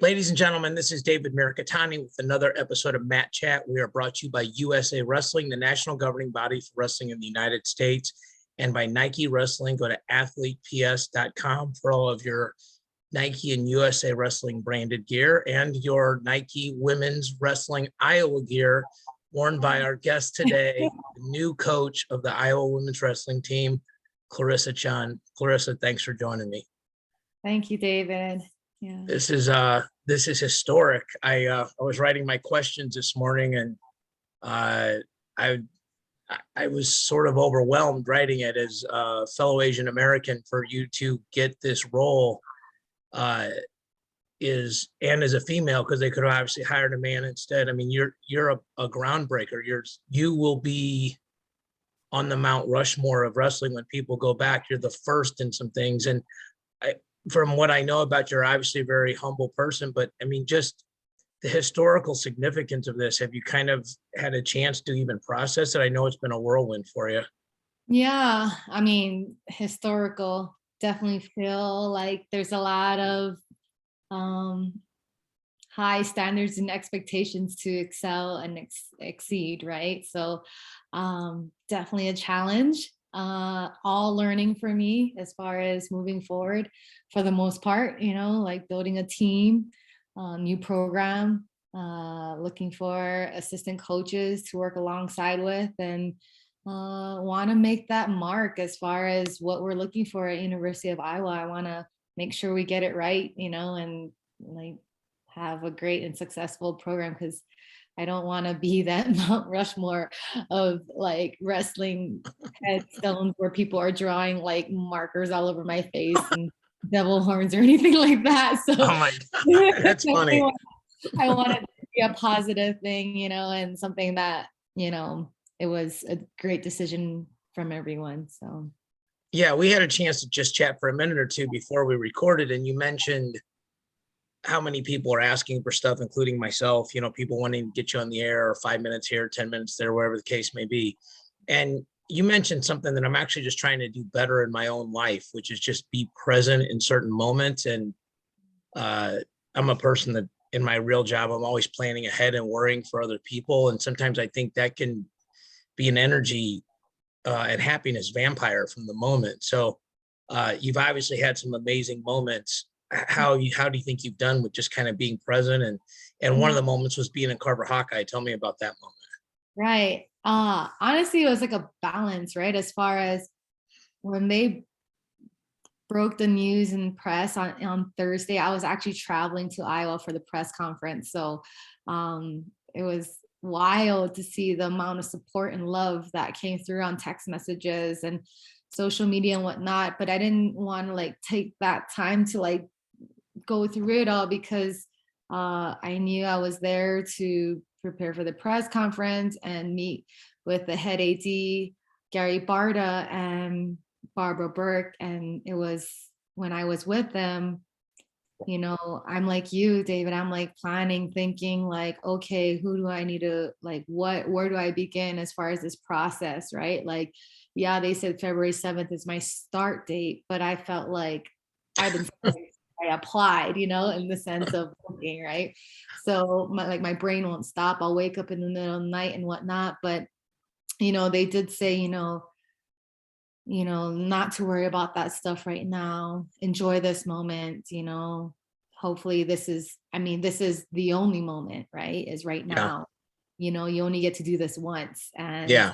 Ladies and gentlemen, this is David Mirikitani with another episode of Matt Chat. We are brought to you by USA Wrestling, the national governing body for wrestling in the United States, and by Nike Wrestling. Go to athleteps.com for all of your Nike and USA Wrestling branded gear and your Nike Women's Wrestling Iowa gear worn by our guest today, the new coach of the Iowa Women's Wrestling team, Clarissa Chun. Clarissa, thanks for joining me. Thank you, David. Yeah. This is historic. I was writing my questions this morning, and I was sort of overwhelmed writing it as a fellow Asian American. For you to get this role is, and as a female, because they could have obviously hired a man instead. I mean, you're a groundbreaker. You will be on the Mount Rushmore of wrestling when people go back. You're the first in some things, and from what I know about you, you're obviously a very humble person, but I mean, just the historical significance of this, have you kind of had a chance to even process it? I know it's been a whirlwind for you. Yeah. I mean, historical, definitely feel like there's a lot of high standards and expectations to excel and exceed, right? So definitely a challenge. All learning for me as far as moving forward for the most part, like building a team, new program, looking for assistant coaches to work alongside with, and want to make that mark as far as what we're looking for at University of Iowa. I want to make sure we get it right, and like have a great and successful program, because I don't want to be that Mount Rushmore of like wrestling headstones where people are drawing like markers all over my face and devil horns or anything like that. So Oh my God, that's funny. I want it to be a positive thing, and something that, it was a great decision from everyone. So yeah, we had a chance to just chat for a minute or two before we recorded, and you mentioned how many people are asking for stuff, including myself, people wanting to get you on the air, or 5 minutes here, 10 minutes there, wherever the case may be. And you mentioned something that I'm actually just trying to do better in my own life, which is just be present in certain moments. And I'm a person that in my real job, I'm always planning ahead and worrying for other people. And sometimes I think that can be an energy and happiness vampire from the moment. So you've obviously had some amazing moments. How do you think you've done with just kind of being present? And one of the moments was being in Carver Hawkeye. Tell me about that moment. Right. Honestly, it was like a balance, right? As far as when they broke the news in press on Thursday, I was actually traveling to Iowa for the press conference. So it was wild to see the amount of support and love that came through on text messages and social media and whatnot. But I didn't want to like take that time to like go through it all, because I knew I was there to prepare for the press conference and meet with the head AD, Gary Barta and Barbara Burke. And it was when I was with them, I'm like you, David, I'm like planning, thinking like, okay, who do I need to like, where do I begin as far as this process, right? Like, yeah, they said February 7th is my start date, but I felt like I've been I applied, in the sense of looking, right? So my brain won't stop. I'll wake up in the middle of the night and whatnot. But, they did say, not to worry about that stuff right now. Enjoy this moment, hopefully this is the only moment, right? Is right now. Yeah. You only get to do this once. And yeah,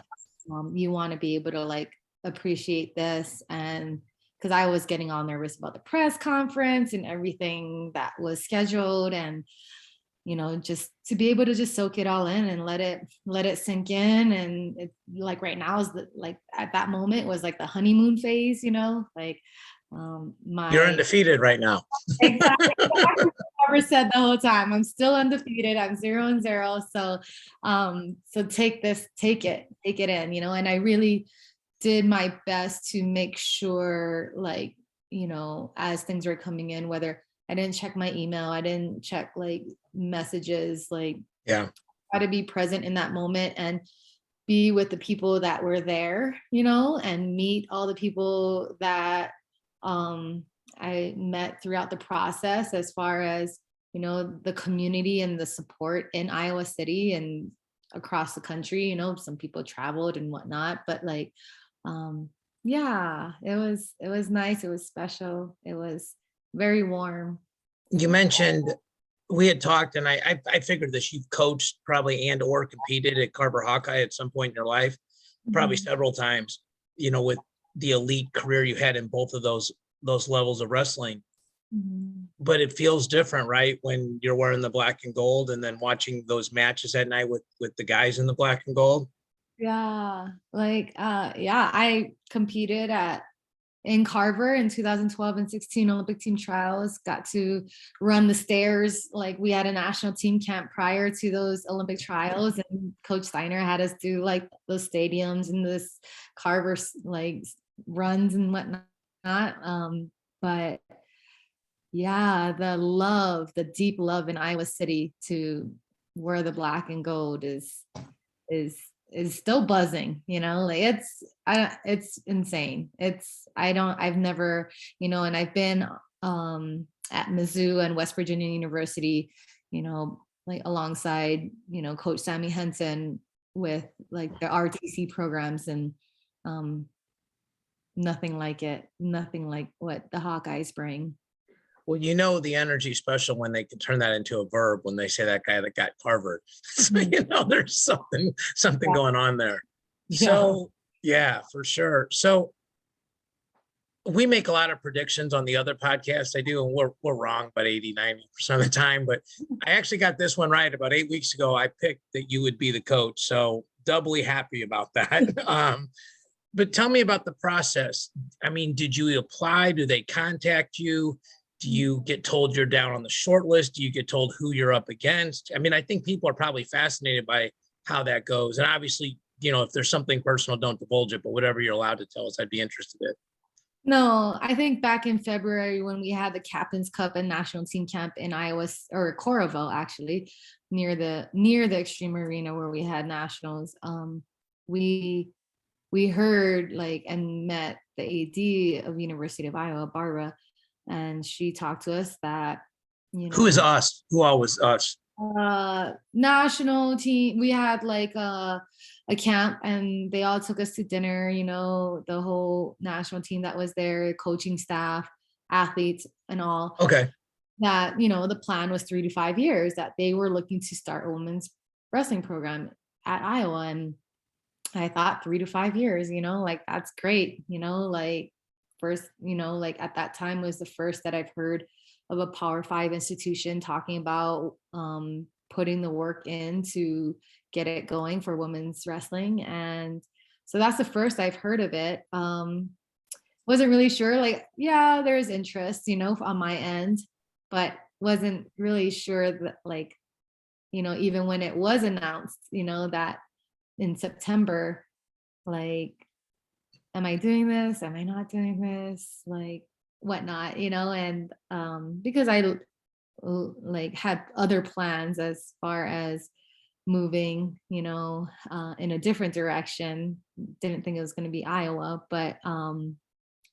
you want to be able to like appreciate this. And because I was getting all nervous about the press conference and everything that was scheduled, and just to be able to just soak it all in and let it sink in. And it, like right now is like at that moment was like the honeymoon phase, like you're undefeated right now. Exactly. I never said the whole time. I'm still undefeated. I'm 0-0. So take it in, and I really did my best to make sure, like, as things were coming in, whether I didn't check my email, I didn't check like messages, like try to be present in that moment and be with the people that were there, and meet all the people that I met throughout the process, as far as the community and the support in Iowa City and across the country. Some people traveled and whatnot, but like, yeah, it was nice. It was special. It was very warm. You mentioned we had talked, and I figured this. You've coached probably and or competed at Carver Hawkeye at some point in your life, probably several times. With the elite career you had in both of those levels of wrestling. But it feels different, right? When you're wearing the black and gold and then watching those matches at night with the guys in the black and gold. Yeah, like yeah, I competed in Carver in 2012 and 16 Olympic team trials, got to run the stairs. Like we had a national team camp prior to those Olympic trials, and Coach Steiner had us do like those stadiums and this Carver like runs and whatnot. But yeah, the deep love in Iowa City to wear the black and gold is still buzzing, like it's insane. I've never, and I've been at Mizzou and West Virginia University, like alongside, Coach Sammy Henson with like the RTC programs, and nothing like what the Hawkeyes bring. Well, the energy special when they can turn that into a verb when they say that guy that got Carver. So, there's something going on there. So yeah, for sure. So we make a lot of predictions on the other podcasts I do, and we're wrong about 80-90% of the time. But I actually got this one right about 8 weeks ago. I picked that you would be the coach. So doubly happy about that. But tell me about the process. I mean, did you apply? Do they contact you? Do you get told you're down on the short list? Do you get told who you're up against? I mean, I think people are probably fascinated by how that goes. And obviously, if there's something personal, don't divulge it, but whatever you're allowed to tell us, I'd be interested in. No, I think back in February when we had the Captain's Cup and national team camp in Iowa, or Coralville, actually, near the Extreme Arena where we had nationals, we heard and met the AD of University of Iowa, Barbara, and she talked to us that, who is us? Who all was us? National team. We had like a camp, and they all took us to dinner, the whole national team that was there, coaching staff, athletes, and all. Okay. That, the plan was 3 to 5 years that they were looking to start a women's wrestling program at Iowa. And I thought 3 to 5 years, that's great, first, at that time was the first that I've heard of a Power 5 institution talking about putting the work in to get it going for women's wrestling. And so that's the first I've heard of it. Wasn't really sure, yeah, there's interest, on my end, but wasn't really sure that, even when it was announced, that in September, am I doing this? Am I not doing this? Whatnot, and because I had other plans as far as moving, in a different direction. Didn't think it was going to be Iowa, but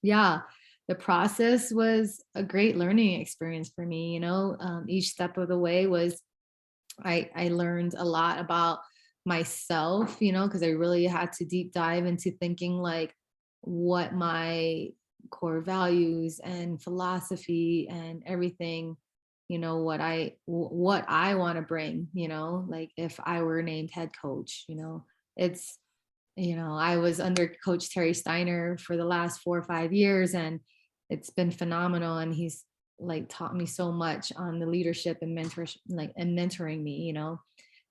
yeah, the process was a great learning experience for me. Each step of the way was, I learned a lot about myself, because I really had to deep dive into thinking what my core values and philosophy and everything, what I want to bring, if I were named head coach, it's, I was under Coach Terry Steiner for the last 4 or 5 years, and it's been phenomenal. And he's taught me so much on the leadership and mentorship, and mentoring me,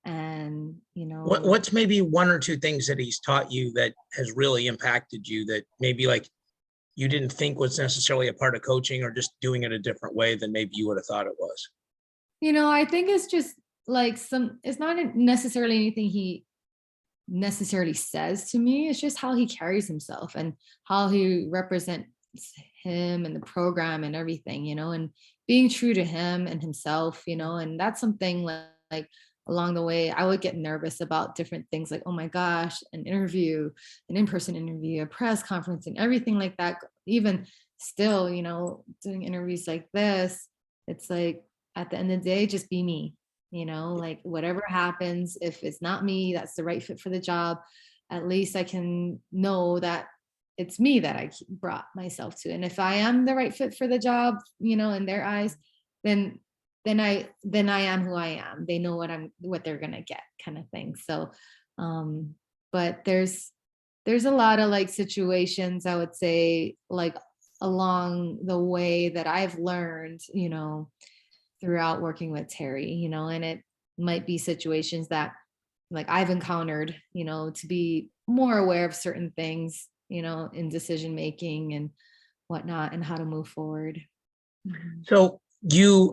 and what's maybe 1 or 2 things that he's taught you that has really impacted you, that maybe you didn't think was necessarily a part of coaching, or just doing it a different way than maybe you would have thought it was? I think it's just it's not necessarily anything he necessarily says to me. It's just how he carries himself and how he represents him and the program and everything, and being true to him and himself, and that's something along the way, I would get nervous about different things, oh my gosh, an interview, an in-person interview, a press conference, and everything like that. Even still, doing interviews like this, it's at the end of the day, just be me, like whatever happens, if it's not me, that's the right fit for the job. At least I can know that it's me that I brought myself to. And if I am the right fit for the job, in their eyes, then I am who I am. They know what they're gonna get, kind of thing. So, but there's a lot of like situations, I would say, like along the way that I've learned, throughout working with Terry, and it might be situations that like I've encountered, to be more aware of certain things, in decision making and whatnot, and how to move forward. Mhm. So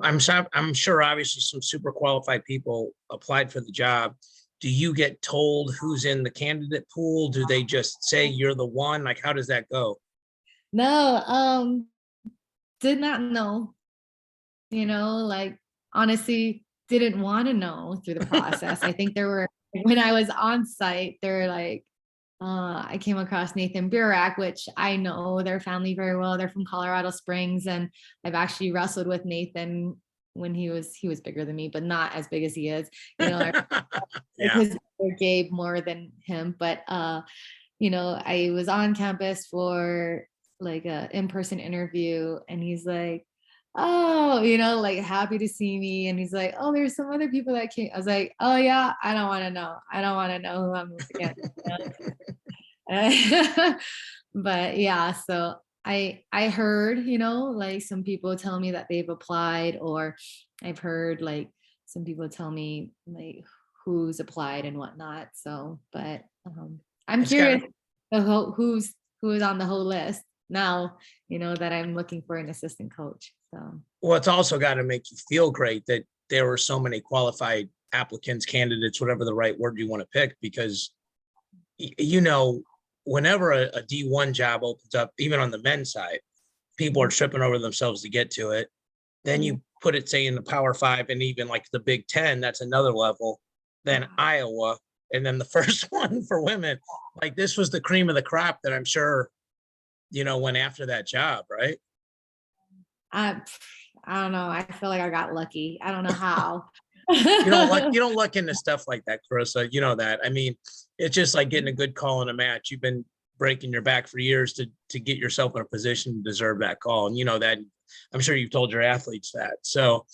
I'm sure obviously some super qualified people applied for the job. Do you get told who's in the candidate pool? Do they just say you're the one? Like, how does that go? No, did not know, like honestly, didn't want to know through the process. I think there were, when I was on site, they're like, I came across Nathan Burak, which I know their family very well. They're from Colorado Springs, and I've actually wrestled with Nathan when he was bigger than me, but not as big as he is. Yeah. His brother Gabe more than him. But I was on campus for like a in-person interview, and he's like, oh, like happy to see me. And he's like, oh, there's some other people that came. I was like, oh yeah, I don't want to know. I don't want to know who I'm against. But yeah, so I heard, like some people tell me that they've applied, or I've heard like some people tell me like who's applied and whatnot. So, but I'm It's got curious who is on the whole list now, that I'm looking for an assistant coach. So, well, it's also got to make you feel great that there were so many qualified applicants, candidates, whatever the right word you want to pick, because whenever a D1 job opens up, even on the men's side, people are tripping over themselves to get to it. Then you put it, say, in the Power 5 and even like the Big 10, that's another level. Then Iowa, and then the first one for women. Like, this was the cream of the crop that I'm sure, went after that job, right? I don't know. I feel like I got lucky. I don't know how. You don't look into stuff like that, Clarissa. You know that. I mean, it's just like getting a good call in a match. You've been breaking your back for years to get yourself in a position to deserve that call. And you know that. I'm sure you've told your athletes that. So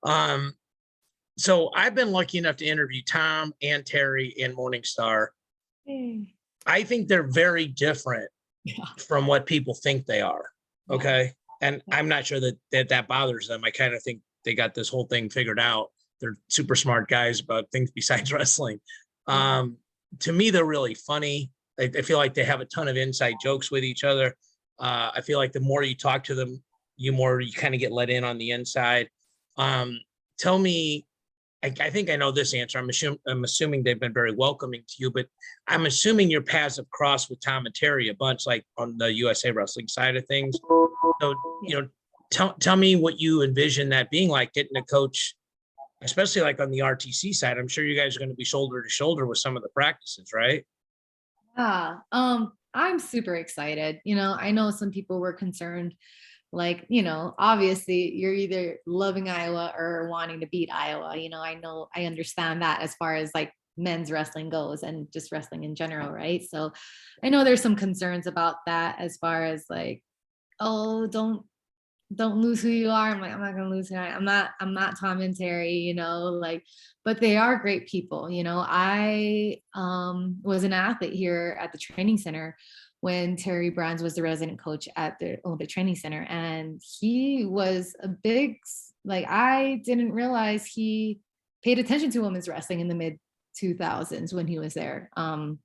I've been lucky enough to interview Tom and Terry and Morningstar. I think they're very different from what people think they are. Okay. And I'm not sure that bothers them. I kind of think they got this whole thing figured out. They're super smart guys about things besides wrestling. To me, they're really funny. I feel like they have a ton of inside jokes with each other. I feel like the more you talk to them, you kind of get let in on the inside. Tell me, I think I know this answer. I'm assuming they've been very welcoming to you, but I'm assuming your paths have crossed with Tom and Terry a bunch, like on the USA Wrestling side of things. So, tell me what you envision that being like, getting a coach, especially like on the RTC side. I'm sure you guys are going to be shoulder to shoulder with some of the practices, right? Yeah. I'm super excited. I know some people were concerned, like, obviously you're either loving Iowa or wanting to beat Iowa. I understand that as far as like men's wrestling goes and just wrestling in general, right? So I know there's some concerns about that as far as like, oh, don't lose who you are. I'm like, I'm not gonna lose who I'm not Tom and Terry, like, but they are great people. I was an athlete here at the training center when Terry Brands was the resident coach at the Olympic Training Center. And he was a big, like, I didn't realize he paid attention to women's wrestling in the mid 2000s when he was there. And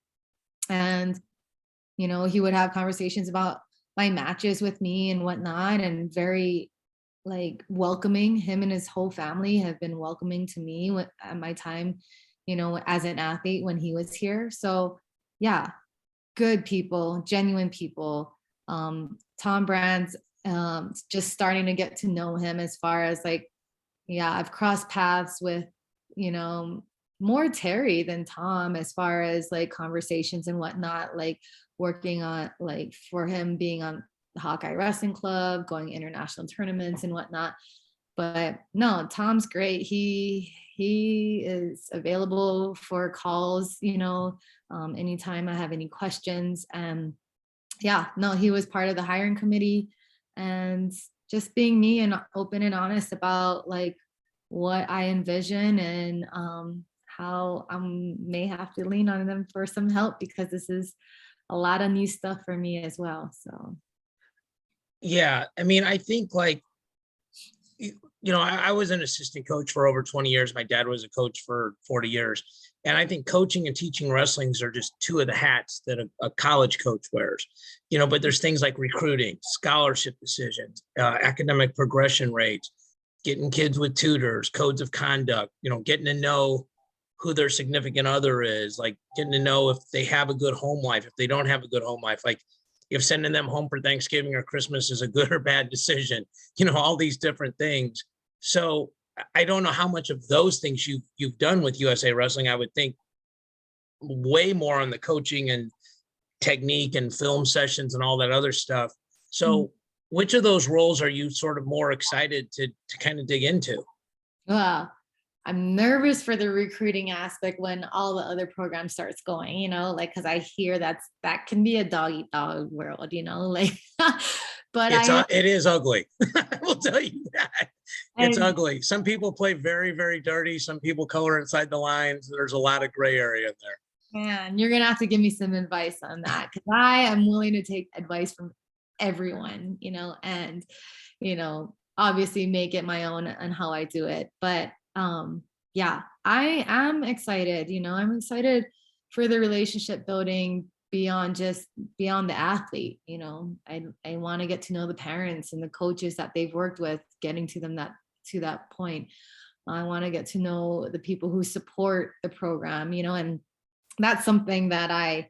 he would have conversations about my matches with me and whatnot, and very like welcoming. Him and his whole family have been welcoming to me at my time, as an athlete when he was here. So yeah, good people, genuine people. Tom Brands, just starting to get to know him as far as like, yeah, I've crossed paths with, more Terry than Tom as far as like conversations and whatnot, like working on like for him being on the Hawkeye Wrestling Club, going international tournaments and whatnot. But no, Tom's great. He is available for calls, anytime I have any questions. And yeah, no, he was part of the hiring committee, and just being me and open and honest about like what I envision, and how I may have to lean on them for some help, because this is a lot of new stuff for me as well. So Yeah. I mean, I think like, I was an assistant coach for over 20 years. My dad was a coach for 40 years. And I think coaching and teaching wrestlings are just two of the hats that a college coach wears, but there's things like recruiting, scholarship decisions, academic progression rates, getting kids with tutors, codes of conduct, getting to know who their significant other is, like getting to know if they have a good home life, if they don't have a good home life, like if sending them home for Thanksgiving or Christmas is a good or bad decision, all these different things. So I don't know how much of those things you've done with USA Wrestling. I would think way more on the coaching and technique and film sessions and all that other stuff. So which of those roles are you sort of more excited to kind of dig into? well, I'm nervous for the recruiting aspect when all the other programs starts going, like, because I hear that can be a dog eat dog world, like, but It is ugly. I will tell you that. It's and ugly. Some people play very, very dirty. Some people color inside the lines. There's a lot of gray area in there. man, you're gonna have to give me some advice on that, because I am willing to take advice from everyone, and obviously make it my own on how I do it. But yeah, I am excited. I'm excited for the relationship building beyond the athlete. I want to get to know the parents and the coaches that they've worked with, getting to them to that point. I want to get to know the people who support the program, and that's something that I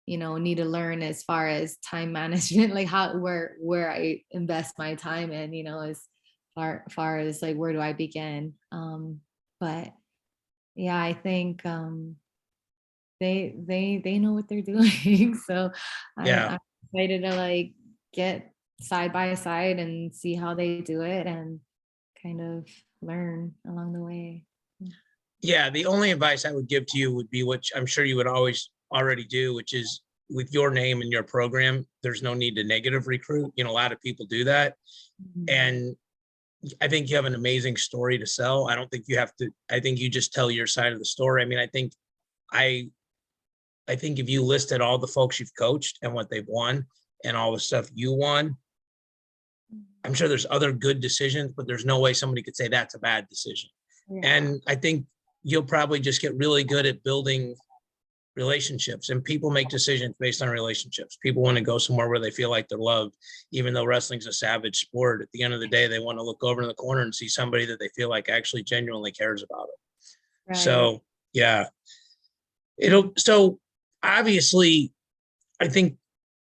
need to learn as far as time management, like where I invest my time in, as far as like, where do I begin? But yeah, I think they know what they're doing. So Yeah. I'm excited to like get side by side and see how they do it, and kind of learn along the way. Yeah. The only advice I would give to you would be, which I'm sure you would always already do, which is with your name and your program, there's no need to negative recruit. A lot of people do that. And I think you have an amazing story to sell. I don't think you have to, I think you just tell your side of the story. I mean, I think if you listed all the folks you've coached and what they've won and all the stuff you won, I'm sure there's other good decisions, but there's no way somebody could say that's a bad decision. Yeah. And I think you'll probably just get really good at building relationships, and people make decisions based on relationships. People want to go somewhere where they feel like they're loved, even though wrestling's a savage sport. At the end of the day, they want to look over in the corner and see somebody that they feel like actually genuinely cares about it. Right. So yeah, so obviously I think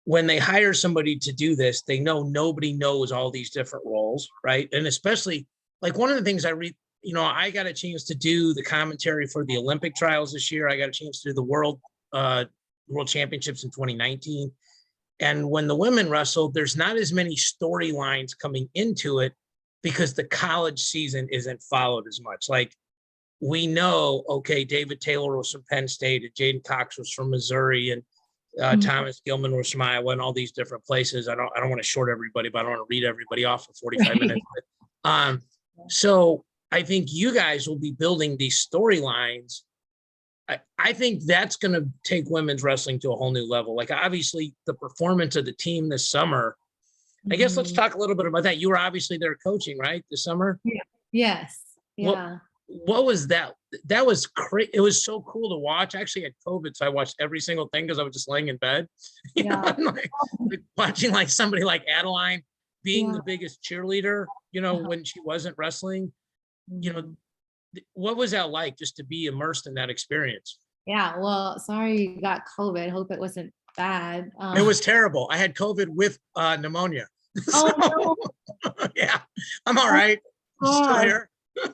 when they hire somebody to do this, they know nobody knows all these different roles, right? And especially like one of the things I read, I got a chance to do the commentary for the Olympic trials this year. I got a chance to do the World Championships in 2019. And when the women wrestled, there's not as many storylines coming into it because the college season isn't followed as much. Like we know, okay, David Taylor was from Penn State and Jaden Cox was from Missouri, and Thomas Gilman was from Iowa, and all these different places. I don't want to short everybody, but I don't want to read everybody off for 45 minutes. But, so I think you guys will be building these storylines. I think that's going to take women's wrestling to a whole new level. Like obviously the performance of the team this summer, I guess let's talk a little bit about that. You were obviously there coaching, right? This summer? Yeah. Yes. Yeah. What was that? That was crazy. It was so cool to watch. I actually had COVID, so I watched every single thing because I was just laying in bed. Like watching like somebody like Adeline being the biggest cheerleader, when she wasn't wrestling. What was that like, just to be immersed in that experience? Yeah, well, sorry you got COVID. Hope it wasn't bad. It was terrible. I had COVID with pneumonia. Oh no. Yeah, I'm all right. Still here.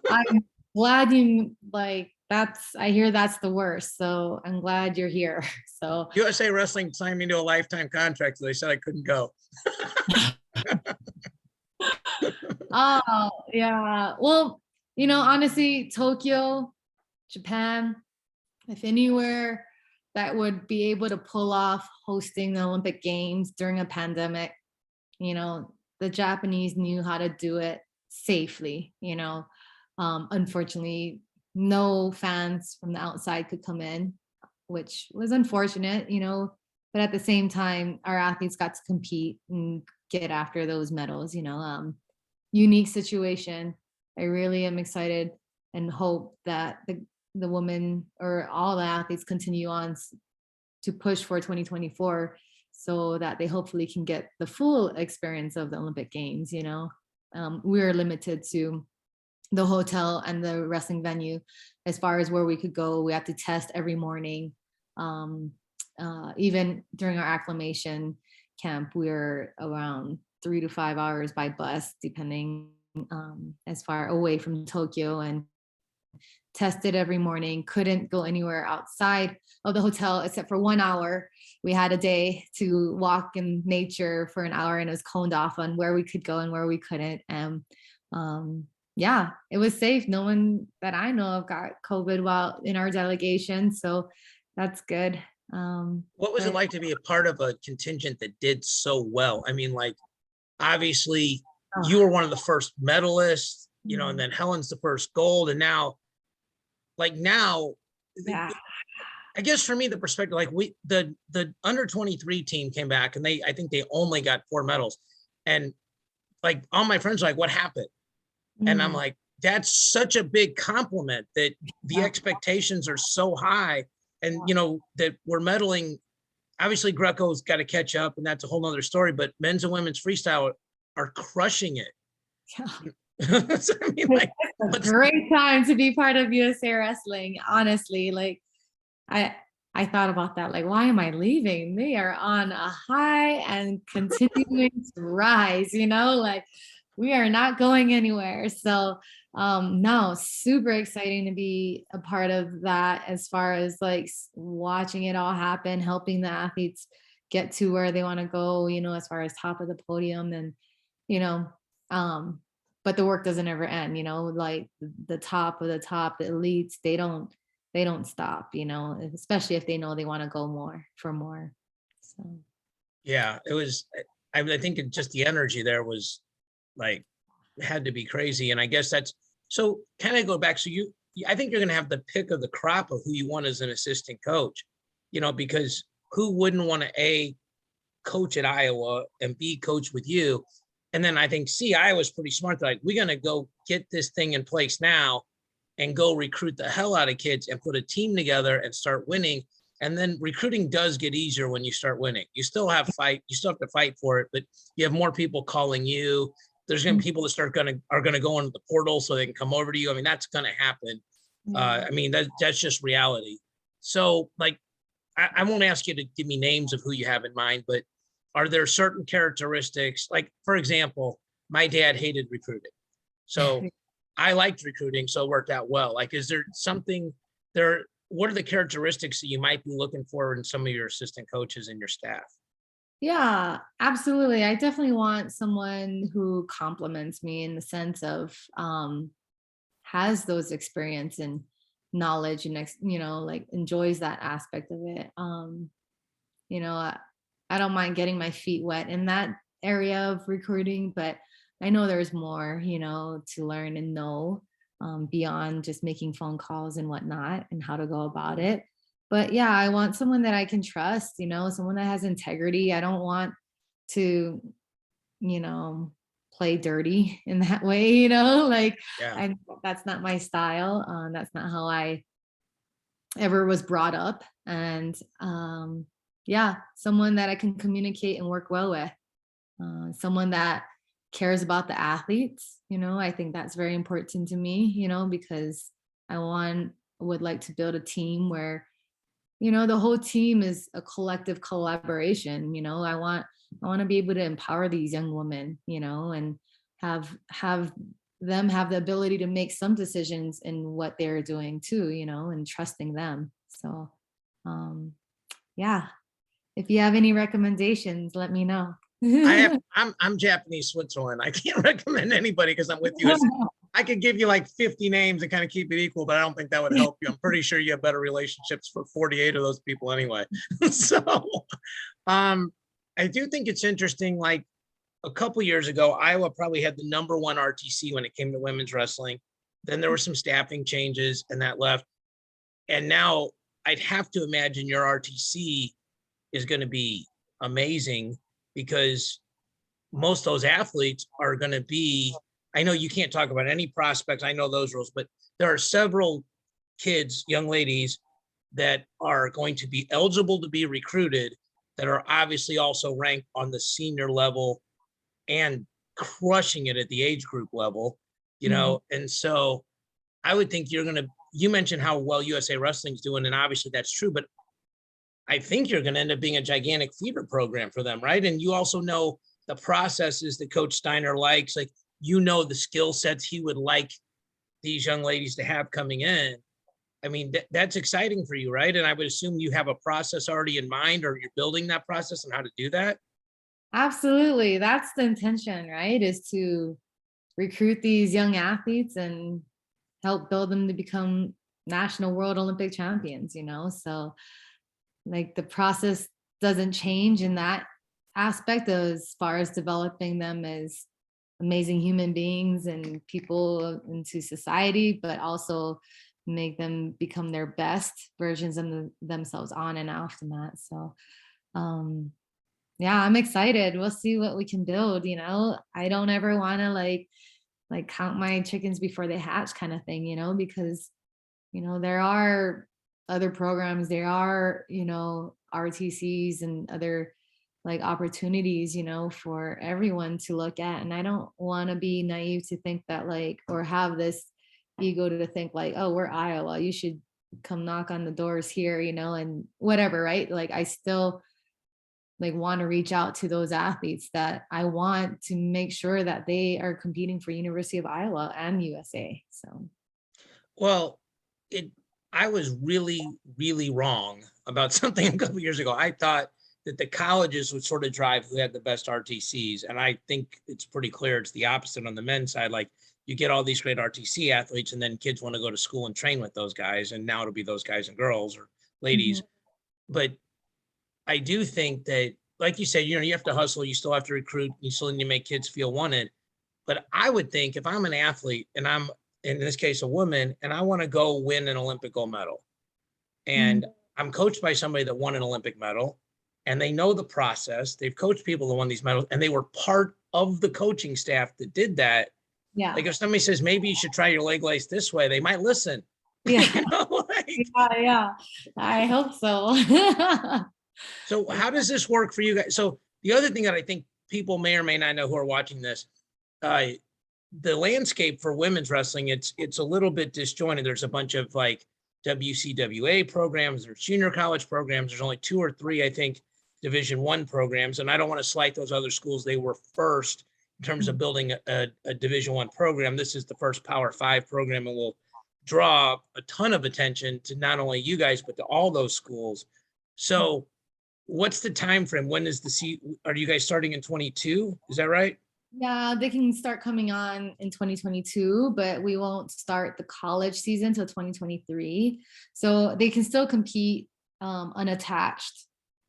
I'm glad you I hear that's the worst. So I'm glad you're here. So USA Wrestling signed me to a lifetime contract, so they said I couldn't go. Oh, yeah. Well, honestly, Tokyo, Japan, if anywhere that would be able to pull off hosting the Olympic Games during a pandemic, the Japanese knew how to do it safely. Unfortunately, no fans from the outside could come in, which was unfortunate, but at the same time, our athletes got to compete and get after those medals, unique situation. I really am excited and hope that the women or all the athletes continue on to push for 2024 so that they hopefully can get the full experience of the Olympic Games. We're limited to the hotel and the wrestling venue as far as where we could go. We have to test every morning. Even during our acclimation camp, we're around 3 to 5 hours by bus, depending as far away from Tokyo, and tested every morning. Couldn't go anywhere outside of the hotel except for 1 hour. We had a day to walk in nature for an hour, and it was coned off on where we could go and where we couldn't. And yeah, it was safe. No one that I know of got COVID while in our delegation, so that's good. What was it like to be a part of a contingent that did so well? I mean, like, obviously you were one of the first medalists, and then Helen's the first gold. And now, yeah. I guess for me, the perspective, like the under 23 team came back and I think they only got 4 medals. And like all my friends are like, what happened? And I'm like, that's such a big compliment that the expectations are so high. And, that we're medaling. Obviously, Greco's got to catch up, and that's a whole nother story. But men's and women's freestyle are crushing it. Yeah. So, I mean, like, it's a great time to be part of USA Wrestling. Honestly, like, I thought about that. Like, why am I leaving? They are on a high and continuing to rise. Like, we are not going anywhere. So no, super exciting to be a part of that, as far as like watching it all happen, helping the athletes get to where they want to go, as far as top of the podium. And but the work doesn't ever end. Like the top of the top, the elites, they don't stop, especially if they know they want to go more for more. So yeah, it was, I think just the energy there was like, had to be crazy. And I guess that's, so kind of go back. So I think you're going to have the pick of the crop of who you want as an assistant coach, because who wouldn't want to A, coach at Iowa, and B, coach with you. And then I think Iowa's pretty smart. They're like, we're going to go get this thing in place now and go recruit the hell out of kids and put a team together and start winning. And then recruiting does get easier when you start winning. You still have to fight for it, but you have more people calling you. There's going to be people that are going to go into the portal so they can come over to you. I mean, that's going to happen. I mean, that's just reality. So like, I won't ask you to give me names of who you have in mind, but are there certain characteristics? Like, for example, my dad hated recruiting. So I liked recruiting, so it worked out well. Like, is there something there? What are the characteristics that you might be looking for in some of your assistant coaches and your staff? Yeah, absolutely. I definitely want someone who compliments me in the sense of has those experience and knowledge and like enjoys that aspect of it. I don't mind getting my feet wet in that area of recruiting, but I know there's more, to learn and know beyond just making phone calls and whatnot and how to go about it. But yeah, I want someone that I can trust, someone that has integrity. I don't want to, play dirty in that way, like Yeah. that's not my style. That's not how I ever was brought up. And yeah, someone that I can communicate and work well with. Someone that cares about the athletes. I think that's very important to me, because would like to build a team where, the whole team is a collective collaboration. I want to be able to empower these young women, and have them have the ability to make some decisions in what they're doing too, and trusting them. So yeah, if you have any recommendations, let me know. I'm Japanese Switzerland. I can't recommend anybody because I'm with you. I could give you like 50 names and kind of keep it equal, but I don't think that would help you. I'm pretty sure you have better relationships for 48 of those people anyway. So I do think it's interesting. Like a couple years ago, Iowa probably had the #1 RTC when it came to women's wrestling. Then there were some staffing changes and that left. And now I'd have to imagine your RTC is going to be amazing because most of those athletes are going to be, I know you can't talk about any prospects. I know those rules, but there are several kids, young ladies that are going to be eligible to be recruited that are obviously also ranked on the senior level and crushing it at the age group level, you know? And so I would think you're going to, you mentioned how well USA Wrestling's doing, and obviously that's true, but I think you're going to end up being a gigantic feeder program for them, right? And you also know the processes that Coach Steiner likes, like, you know, the skill sets he would like these young ladies to have coming in. I mean, that's exciting for you, right? And I would assume you have a process already in mind, or you're building that process on how to do that. Absolutely. That's the intention, right? Is to recruit these young athletes and help build them to become national world Olympic champions, you know? So like the process doesn't change in that aspect as far as developing them as amazing human beings and people into society, but also make them become their best versions of themselves on and off the mat. So yeah, I'm excited. We'll see what we can build, you know. I don't ever want to like count my chickens before they hatch kind of thing, you know, because you know there are other programs, there are, you know, RTCs and other like opportunities, you know, for everyone to look at. And I don't want to be naive to think that like, or have this ego to think like, oh, we're Iowa, you should come knock on the doors here, you know, and whatever, right? Like I still like want to reach out to those athletes that I want to make sure that they are competing for University of Iowa and USA. So Well, it, I was really, really wrong about something a couple years ago. I thought that the colleges would sort of drive who had the best RTCs. And I think it's pretty clear it's the opposite on the men's side. Like you get all these great RTC athletes, and then kids want to go to school and train with those guys. And now it'll be those guys and girls or ladies. But I do think that, like you said, you know, you have to hustle, you still have to recruit, you still need to make kids feel wanted. But I would think if I'm an athlete and I'm, in this case, a woman, and I want to go win an Olympic gold medal, and I'm coached by somebody that won an Olympic medal, and they know the process, they've coached people that won these medals, and they were part of the coaching staff that did that. yeah, Like if somebody says, maybe you should try your leg lace this way, they might listen. yeah, You know, like, yeah. I hope so. so how does this work for you guys? So the other thing that I think people may or may not know who are watching this, the landscape for women's wrestling, it's a little bit disjointed. There's a bunch of like WCWA programs, there's junior college programs. There's only 2 or 3, I think, Division I programs. And I don't want to slight those other schools. They were first in terms of building a Division I program. This is the first Power 5 program, and will draw a ton of attention to not only you guys, but to all those schools. So what's the time frame? When is are you guys starting in 22? Is that right? Yeah, they can start coming on in 2022, but we won't start the college season until 2023. So they can still compete unattached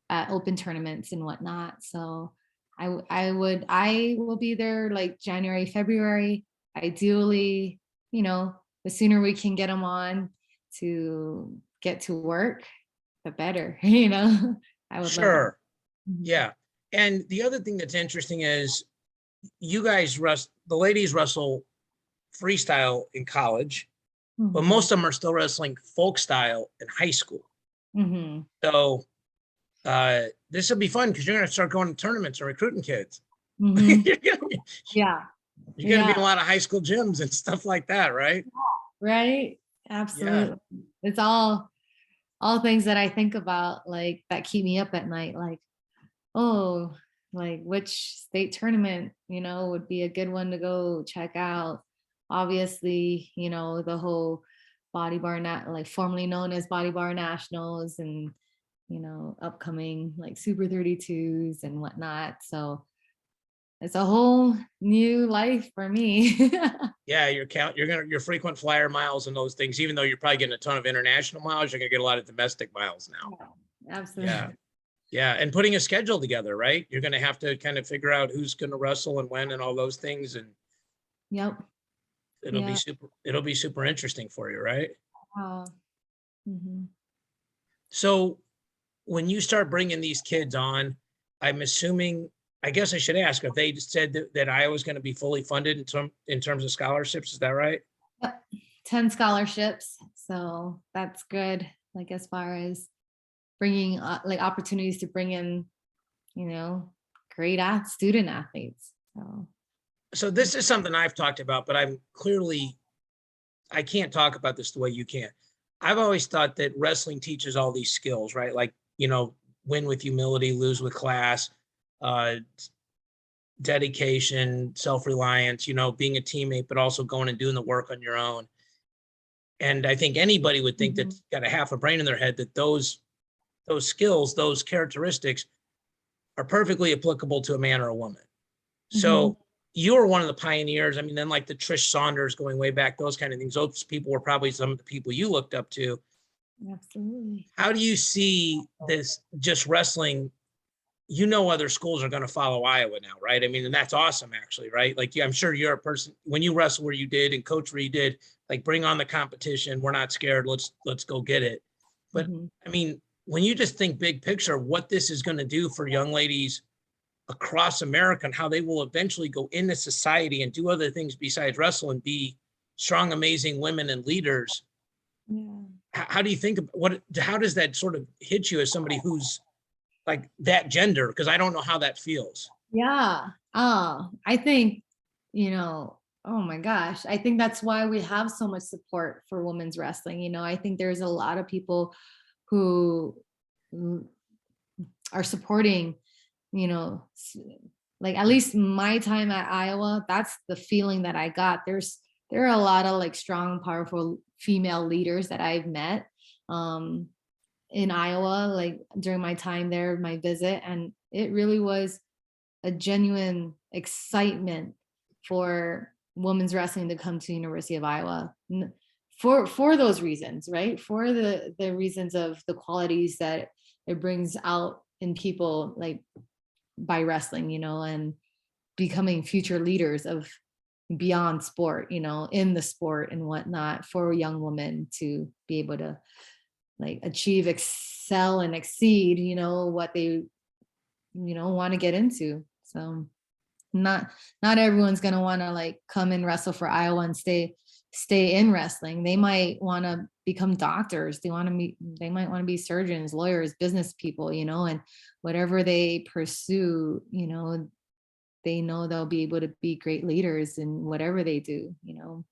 at open tournaments and whatnot. So I will be there like January, February. Ideally, you know, the sooner we can get them on to get to work, the better, you know. I would love Sure. that. Yeah. And the other thing that's interesting is you guys the ladies wrestle freestyle in college, but most of them are still wrestling folk style in high school. So this will be fun because you're going to start going to tournaments and recruiting kids. You're Yeah. going to be in a lot of high school gyms and stuff like that, right? Right. Absolutely. Yeah. It's all things that I think about, like that keep me up at night. Like, oh, like which state tournament, you know, would be a good one to go check out. Obviously, you know, the whole body bar, like formerly known as body bar nationals, and, you know, upcoming like Super 32s and whatnot. So it's a whole new life for me. Yeah, your frequent flyer miles and those things, even though you're probably getting a ton of international miles, you're gonna get a lot of domestic miles now. Yeah, Yeah. absolutely. Yeah. And putting a schedule together, right? You're gonna have to kind of figure out who's gonna wrestle and when and all those things. And Yep. Yeah. it'll be super interesting for you, right? Wow. Mhm. So when you start bringing these kids on, I'm assuming, I guess I should ask, if they said that Iowa's going to be fully funded in terms of scholarships, is that right? Yep. 10 scholarships. So that's good. Like as far as bringing like opportunities to bring in, you know, great student athletes. So So this is something I've talked about, but I can't talk about this the way you can. I've always thought that wrestling teaches all these skills, right? Like, win with humility, lose with class, uh, dedication, self-reliance, being a teammate, but also going and doing the work on your own. And I think anybody would think mhm, that's got a half a brain in their head that those skills, those characteristics are perfectly applicable to a man or a woman. mhm, So you were one of the pioneers. I mean, then like the Trish Saunders going way back, those kind of things. Those people were probably some of the people you looked up to. absolutely. How do you see this just wrestling? Other schools are going to follow Iowa now, right? I mean, and that's awesome, actually, right? Like, yeah, I'm sure you're a person when you wrestle where you did and coach where you did, like, bring on the competition. We're not scared. Let's go get it. But Mhm. I mean, when you just think big picture, what this is going to do for young ladies across America and how they will eventually go into society and do other things besides wrestle and be strong, amazing women and leaders. Yeah. How do you think of how does that sort of hit you as somebody who's like that gender? Because I don't know how that feels. Yeah. Oh, I think, oh my gosh, I think that's why we have so much support for women's wrestling. I think there's a lot of people who mm, are supporting, you know, s- like at least my time at Iowa, that's the feeling that I got. There are a lot of like strong, powerful female leaders that I've met um in Iowa, like during my time there, my visit, and it really was a genuine excitement for women's wrestling to come to University of Iowa for those reasons, right? For the reasons of the qualities that it brings out in people, like by wrestling, and becoming future leaders of beyond sport, in the sport and whatnot, for young women to be able to like achieve, excel, and exceed, what they want to get into. So not not everyone's going to want to like come and wrestle for Iowa and stay in wrestling. They might want to become doctors. They might want to be surgeons, lawyers, business people, and whatever they pursue, they know they'll be able to be great leaders in whatever they do. Mhm.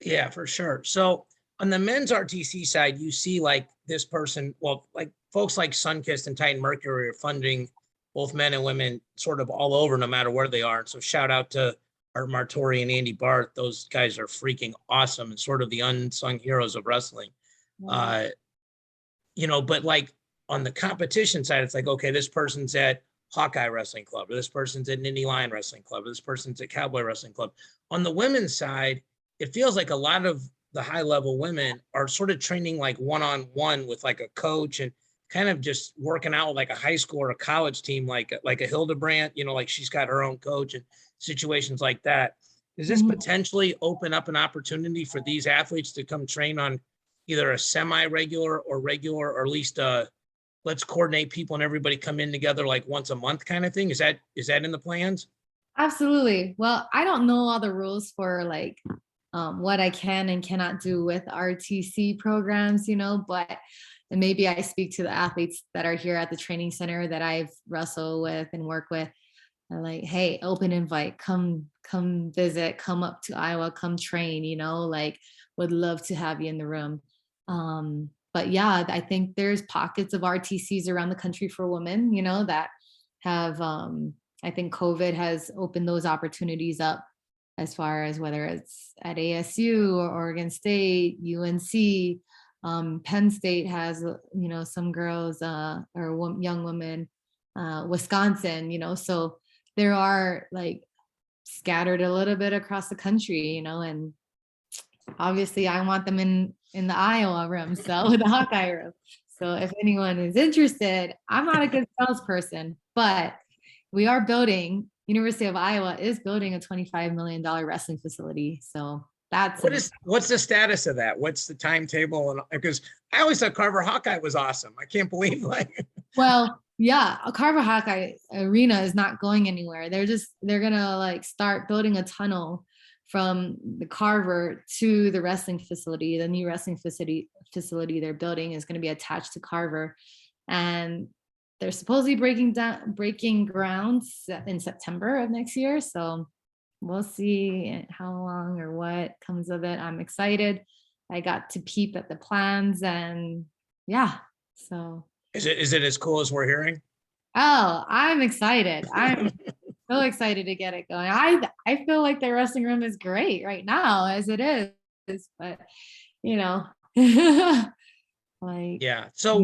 Yeah, for sure. So on the men's RTC side, you see like this person, well, like folks like Sunkist and Titan Mercury are funding both men and women sort of all over, no matter where they are. And so shout out to Art Martori and Andy Barth. Those guys are freaking awesome and sort of the unsung heroes of wrestling. Yeah. Uh, but like on the competition side, it's like, okay, this person's at Hawkeye Wrestling Club, or this person's at Nindy Lion Wrestling Club, or this person's at Cowboy Wrestling Club. On the women's side, it feels like a lot of the high level women are sort of training like one-on-one with like a coach and kind of just working out with like a high school or a college team, like a Hildebrandt, like she's got her own coach and situations like that. Does this Mhm. potentially open up an opportunity for these athletes to come train on either a semi-regular or regular, or at least let's coordinate people and everybody come in together like once a month kind of thing? Is that in the plans? Absolutely. Well, I don't know all the rules for like what I can and cannot do with RTC programs, but and maybe I speak to the athletes that are here at the training center that I've wrestled with and work with. I'm like, hey, open invite, come visit, come up to Iowa, come train, like would love to have you in the room. But yeah, I think there's pockets of RTCs around the country for women, that have I think COVID has opened those opportunities up, as far as whether it's at ASU or Oregon State, UNC, Penn State has, some girls or young women, Wisconsin, so there are like scattered a little bit across the country, and obviously I want them in the Iowa room, so the Hawkeye room. So if anyone is interested, I'm not a good salesperson, but we are building. University of Iowa is building a $25 million wrestling facility. So that's what's the status of that? What's the timetable? And because I always thought Carver Hawkeye was awesome. I can't believe well, yeah, a Carver Hawkeye arena is not going anywhere. They're gonna like start building a tunnel from the Carver to the wrestling facility. The new wrestling facility they're building is going to be attached to Carver, and they're supposedly breaking grounds in September of next year. So we'll see how long or what comes of it. I'm excited. I got to peep at the plans, and yeah. So is it as cool as we're hearing? Oh, I'm excited. I'm so excited to get it going. I feel like the wrestling room is great right now as it is, but like yeah. So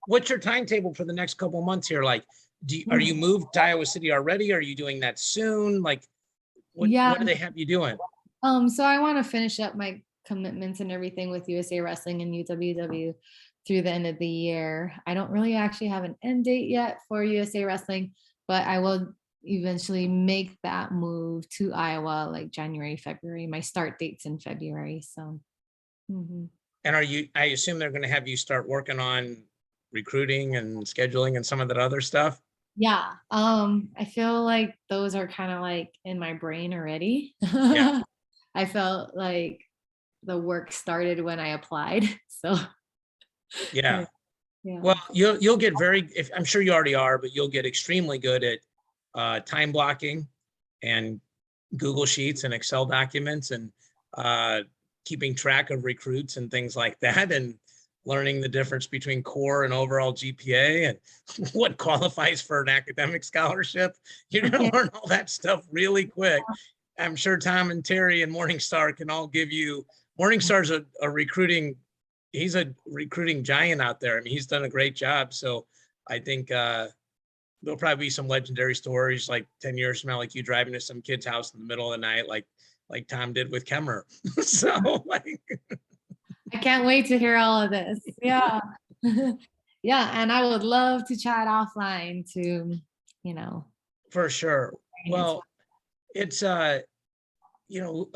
what's your timetable for the next couple of months here? Like, are you moved to Iowa City already? Are you doing that soon? Like, what do they have you doing? So I want to finish up my commitments and everything with USA Wrestling and UWW through the end of the year. I don't really actually have an end date yet for USA Wrestling, but I will eventually make that move to Iowa like January, February. My start date's in February. So. And I assume they're going to have you start working on recruiting and scheduling and some of that other stuff? Yeah. I feel like those are kind of like in my brain already. Yeah. I felt like the work started when I applied. So yeah. Well, you'll get I'm sure you already are, but you'll get extremely good at time blocking and Google Sheets and Excel documents and keeping track of recruits and things like that, and learning the difference between core and overall GPA and what qualifies for an academic scholarship. You're going to learn all that stuff really quick. I'm sure Tom and Terry and Morningstar can all give you. Morningstar's a recruiting. He's a recruiting giant out there. I mean, he's done a great job. So I think there'll probably be some legendary stories like 10 years from now, like you driving to some kid's house in the middle of the night, like Tom did with Kemmer. So like, I can't wait to hear all of this. Yeah. Yeah. And I would love to chat offline to, For sure. Well, it's, a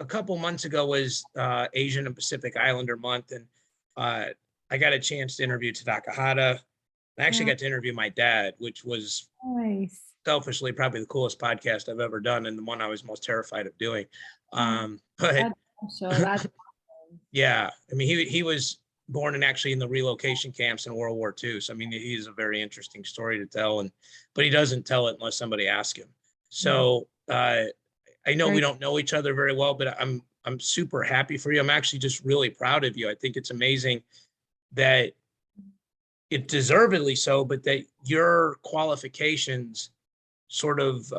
couple months ago was Asian and Pacific Islander month. And I got a chance to interview Takahata. I actually got to interview my dad, which was nice. Selfishly probably the coolest podcast I've ever done and the one I was most terrified of doing. But yeah, I mean, he was born and actually in the relocation camps in World War II. So, I mean, he's a very interesting story to tell, but he doesn't tell it unless somebody asks him. So I know we don't know each other very well, but I'm super happy for you. I'm actually just really proud of you. I think it's amazing that it deservedly so, but that your qualifications sort of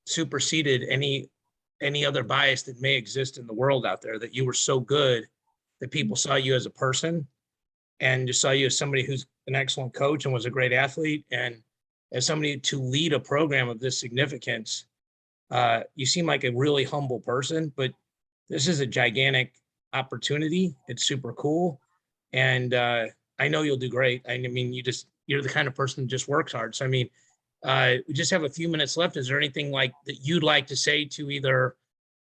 superseded any other bias that may exist in the world out there, that you were so good that people saw you as a person and just saw you as somebody who's an excellent coach and was a great athlete. And as somebody to lead a program of this significance, you seem like a really humble person, but this is a gigantic opportunity. It's super cool. And I know you'll do great. I mean, you're the kind of person who just works hard. So, I mean, we just have a few minutes left. Is there anything like that you'd like to say to either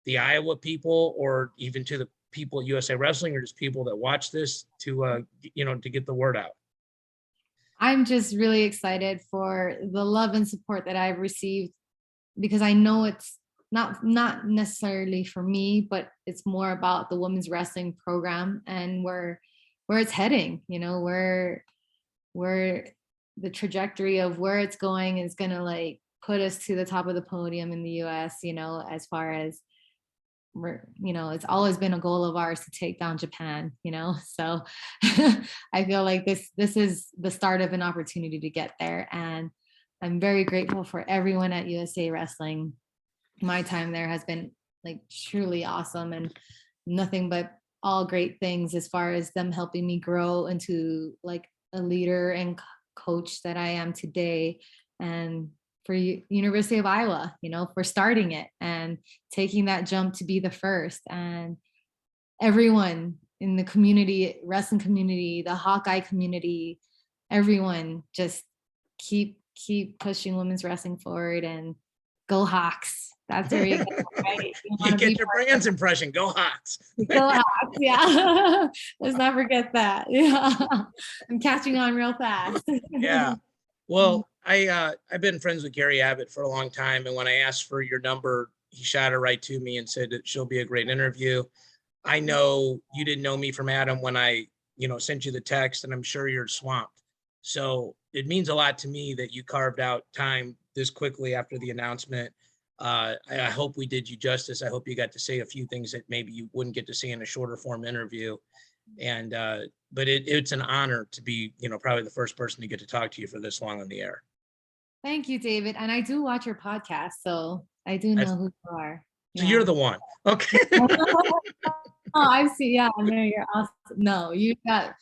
the Iowa people or even to the people at USA Wrestling or just people that watch this to get the word out? I'm just really excited for the love and support that I've received, because I know it's not necessarily for me, but it's more about the women's wrestling program and where it's heading, where the trajectory of where it's going is going to like put us to the top of the podium in the US, as far as it's always been a goal of ours to take down Japan, so I feel like this is the start of an opportunity to get there. And I'm very grateful for everyone at USA Wrestling. My time there has been like truly awesome and nothing but all great things as far as them helping me grow into like a leader and coach that I am today. And University of Iowa, for starting it and taking that jump to be the first. And everyone in the community, wrestling community, the Hawkeye community, everyone just keep pushing women's wrestling forward, and go Hawks. That's where you go, right? You get your Brands impression. Go Hawks. Go Hawks, yeah. Let's not forget that. Yeah. I'm catching on real fast. Yeah. Well, I've been friends with Gary Abbott for a long time. And when I asked for your number, he shot it right to me and said that she'll be a great interview. I know you didn't know me from Adam when I, sent you the text, and I'm sure you're swamped. So it means a lot to me that you carved out time this quickly after the announcement. I hope we did you justice. I hope you got to say a few things that maybe you wouldn't get to say in a shorter form interview. And, but it's an honor to be, probably the first person to get to talk to you for this long on the air. Thank you, David. And I do watch your podcast, so I do know who you are. So you're the one. Okay. Oh, I see. Yeah, I know you're awesome. No, you've got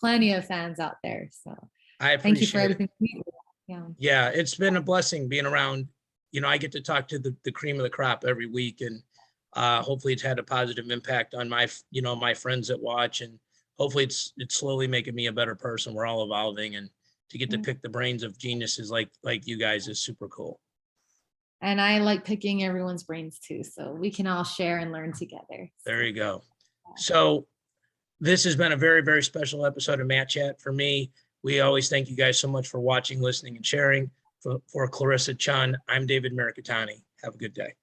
plenty of fans out there. So I appreciate thank you for everything. Yeah, it's been a blessing being around. I get to talk to the cream of the crop every week, and hopefully it's had a positive impact on my, my friends that watch, and hopefully it's slowly making me a better person. We're all evolving, and to get to pick the brains of geniuses like you guys is super cool. And I like picking everyone's brains too, so we can all share and learn together. There you go. So this has been a very, very special episode of Mat Chat for me. We always thank you guys so much for watching, listening, and sharing. For Clarissa Chun, I'm David Mirikitani. Have a good day.